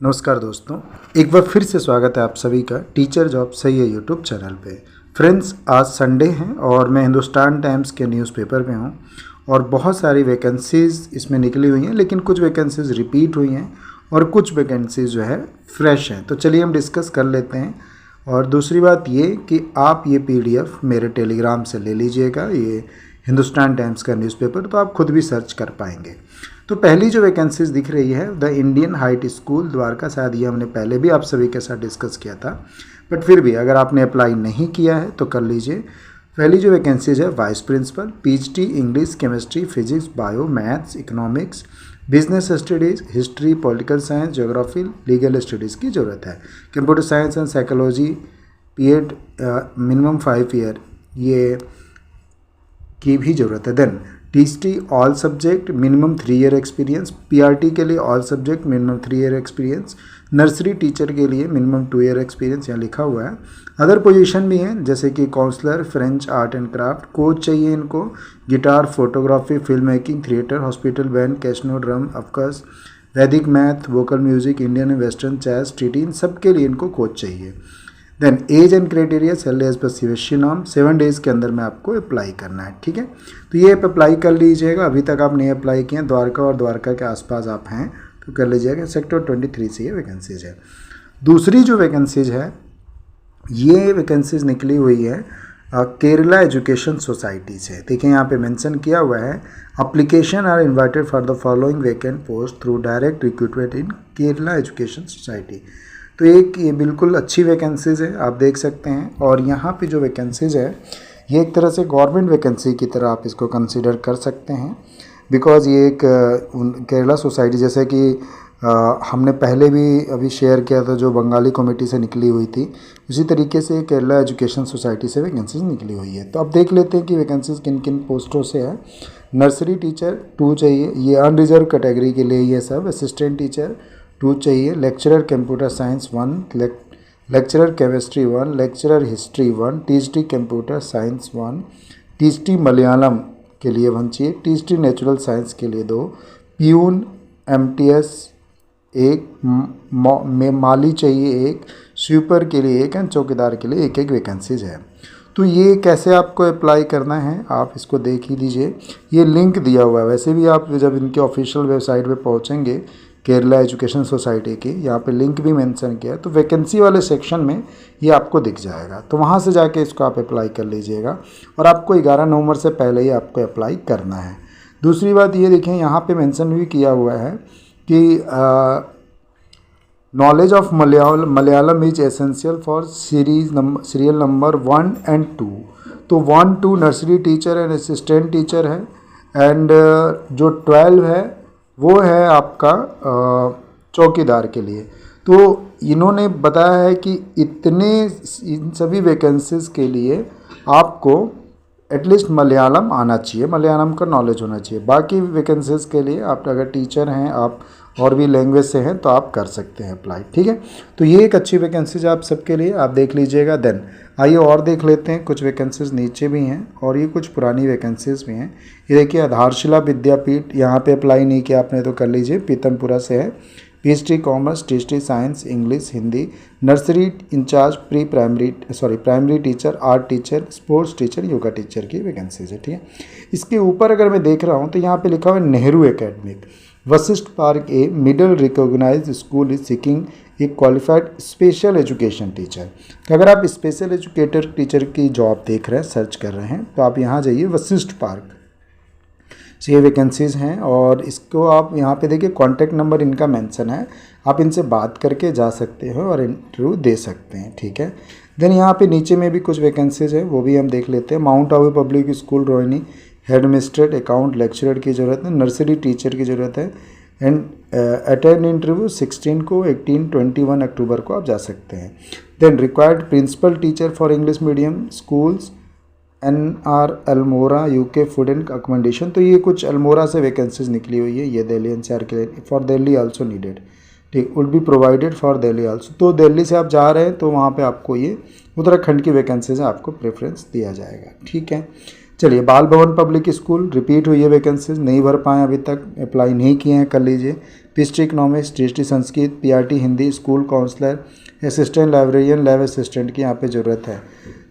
नमस्कार दोस्तों, एक बार फिर से स्वागत है आप सभी का टीचर जॉब सही है यूट्यूब चैनल पे। फ्रेंड्स, आज संडे है और मैं हिंदुस्तान टाइम्स के न्यूज़पेपर में हूँ और बहुत सारी वैकेंसीज़ इसमें निकली हुई हैं, लेकिन कुछ वैकेंसीज़ रिपीट हुई हैं और कुछ वैकेंसीज़ जो है फ्रेश हैं। तो चलिए हम डिस्कस कर लेते हैं। और दूसरी बात ये कि आप ये PDF मेरे टेलीग्राम से ले लीजिएगा, ये हिंदुस्तान टाइम्स का न्यूज़पेपर, तो आप खुद भी सर्च कर पाएंगे। तो पहली जो वैकेंसीज दिख रही है the Indian height school Dwarka, शायद ये हमने पहले भी आप सभी के साथ डिस्कस किया था, बट फिर भी अगर आपने अप्लाई नहीं किया है तो कर लीजिए। पहली जो वैकेंसीज है vice principal, PhD English, chemistry, physics, bio, maths, economics, business studies, history, political science, geography, legal studies की ज़रूरत है। Computer science and psychology, BEd minimum 5 year ये की भी ज़रूरत है। Then TST all subject minimum 3 year experience, PRT के लिए all subject minimum 3 year experience, nursery teacher के लिए मिनिमम 2 ईयर एक्सपीरियंस यहाँ लिखा हुआ है। अदर पोजीशन भी हैं जैसे कि counsellor, French art and craft, coach चाहिए इनको, guitar, photography, film making, theatre, hospital band, कैशनो, ड्रम, अफकस, Vedic math, vocal music, Indian western, jazz, TT, इन सब के लिए इनको कोच चाहिए। Then age and criteria salary as per CBSE norm, 7 days के अंदर में आपको अप्लाई करना है। ठीक है, तो ये अप्लाई कर लीजिएगा। अभी तक आप नहीं अप्लाई किए हैं, द्वारका और द्वारका के आसपास आप हैं तो कर लीजिएगा। सेक्टर 23 से ये वैकेंसीज है। दूसरी जो वैकेंसीज है, ये वैकेंसीज निकली हुई है केरला एजुकेशन सोसाइटी से। देखिए यहाँ पे मेंशन किया हुआ है, application are invited for the following vacant post through direct recruitment in Kerala education society. तो एक ये बिल्कुल अच्छी वैकेंसीज़ है, आप देख सकते हैं। और यहाँ पे जो वैकेंसीज़ है ये एक तरह से गवर्नमेंट वैकेंसी की तरह आप इसको कंसीडर कर सकते हैं, बिकॉज़ ये एक केरला सोसाइटी, जैसे कि हमने पहले भी अभी शेयर किया था जो बंगाली कमेटी से निकली हुई थी, उसी तरीके से केरला एजुकेशन सोसाइटी से वैकेंसीज निकली हुई है। तो अब देख लेते हैं कि वैकेंसीज किन किन पोस्टों से है। नर्सरी टीचर 2 चाहिए, ये अनरिजर्व कैटेगरी के लिए ये सब। असिस्टेंट टीचर 2 चाहिए, lecturer computer science 1, lecturer chemistry 1, lecturer history 1, THT computer science 1, THT Malayalam के लिए 1 चाहिए, THT नेचुरल साइंस के लिए 2, प्यून MTS 1, माली चाहिए 1, स्वीपर के लिए 1 एंड चौकीदार के लिए 1 वैकेंसीज है। तो ये कैसे आपको अप्लाई करना है आप इसको देख ही लीजिए, ये लिंक दिया हुआ है। वैसे भी आप जब इनके ऑफिशियल वेबसाइट पे पहुंचेंगे केरला एजुकेशन सोसाइटी की, यहाँ पे लिंक भी मेंशन किया है, तो वैकेंसी वाले सेक्शन में ये आपको दिख जाएगा। तो वहाँ से जाके इसको आप अप्लाई कर लीजिएगा और आपको 11 नवंबर से पहले ही आपको अप्लाई करना है। दूसरी बात ये देखें, यहाँ पे मेंशन भी किया हुआ है कि knowledge of Malayalam is essential for serial number 1 and 2। तो 1, 2 nursery teacher and assistant teacher है, एंड जो 12 है वो है आपका चौकीदार के लिए। तो इन्होंने बताया है कि इन सभी वैकेंसीज़ के लिए आपको एटलीस्ट मलयालम आना चाहिए, मलयालम का नॉलेज होना चाहिए। बाकी वैकेंसीज़ के लिए आप अगर टीचर हैं, आप और भी लैंग्वेज से हैं, तो आप कर सकते हैं अप्लाई। ठीक है, तो ये एक अच्छी वैकेंसीज आप सबके लिए, आप देख लीजिएगा। देन आइए और देख लेते हैं, कुछ वैकेंसीज नीचे भी हैं और ये कुछ पुरानी वैकेंसीज भी हैं। ये देखिए, आधारशिला विद्यापीठ, यहाँ पे अप्लाई नहीं किया आपने तो कर लीजिए, पीतमपुरा से है। PhD commerce, THT science, English, Hindi, nursery incharge, primary teacher, art teacher, sports teacher, yoga teacher की वैकेंसीज है। ठीक है, इसके ऊपर अगर मैं देख रहा हूँ तो यहाँ पे लिखा हुआ है Nehru academic, Vashisht park a middle recognised school is seeking a qualified special education teacher. अगर आप स्पेशल एजुकेटर टीचर की जॉब देख रहे हैं, सर्च कर रहे हैं, तो आप यहाँ जाइए, वशिष्ठ पार्क से ये वैकेंसीज़ हैं। और इसको आप यहाँ पे देखिए, कॉन्टैक्ट नंबर इनका मेंशन है, आप इनसे बात करके जा सकते हो और इंटरव्यू दे सकते हैं। ठीक है, देन यहाँ पे नीचे में भी कुछ वैकेंसीज़ है, वो भी हम देख लेते हैं। Mount Abu public school Rohini, headmistress, account lecturer की ज़रूरत है, नर्सरी टीचर की ज़रूरत है, एंड अटेंड इंटरव्यू 16 को, 18, 21 अक्टूबर को आप जा सकते हैं। Then required principal teacher for English medium schools, NR Almora, UK food and accommodation. तो ये कुछ अल्मोड़ा से वैकेंसीज निकली हुई है, ये दिल्ली NCR के लिए, फॉर दिल्ली आल्सो नीडेड। ठीक, would be provided for Delhi also. तो दिल्ली से आप जा रहे हैं तो वहाँ पे आपको ये उत्तराखंड की वैकेंसीज आपको प्रेफरेंस दिया जाएगा। ठीक है, चलिए, बाल भवन पब्लिक स्कूल रिपीट हुई है वैकेंसीज, नहीं भर पाए अभी तक, अप्लाई नहीं किए हैं, कर लीजिए। PhD economics, PhD Sanskrit, PRT Hindi, school counsellor, assistant librarian, lab assistant की यहाँ पे ज़रूरत है।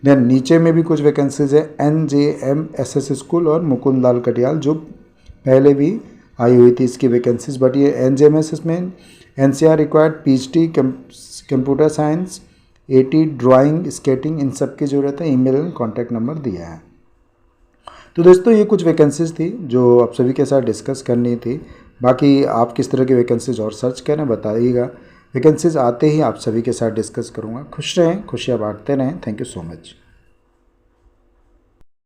देन नीचे में भी कुछ वैकेंसीज है NJM SS स्कूल और मुकुंद लाल कटियाल, जो पहले भी आई हुई थी इसकी वैकेंसीज, बट ये NJMSS में NCR required PhD computer science, AT drawing, skating, इन सब की ज़रूरत है। ईमेल एंड कॉन्टैक्ट नंबर दिया है। तो दोस्तों ये कुछ वैकेंसीज थी जो आप सभी के साथ डिस्कस करनी थी। बाकी आप किस तरह की वैकेंसीज और सर्च करें बताइएगा। वैकेंसीज आते ही आप सभी के साथ डिस्कस करूँगा। खुश रहें, खुशियाँ बांटते रहें। Thank you so much.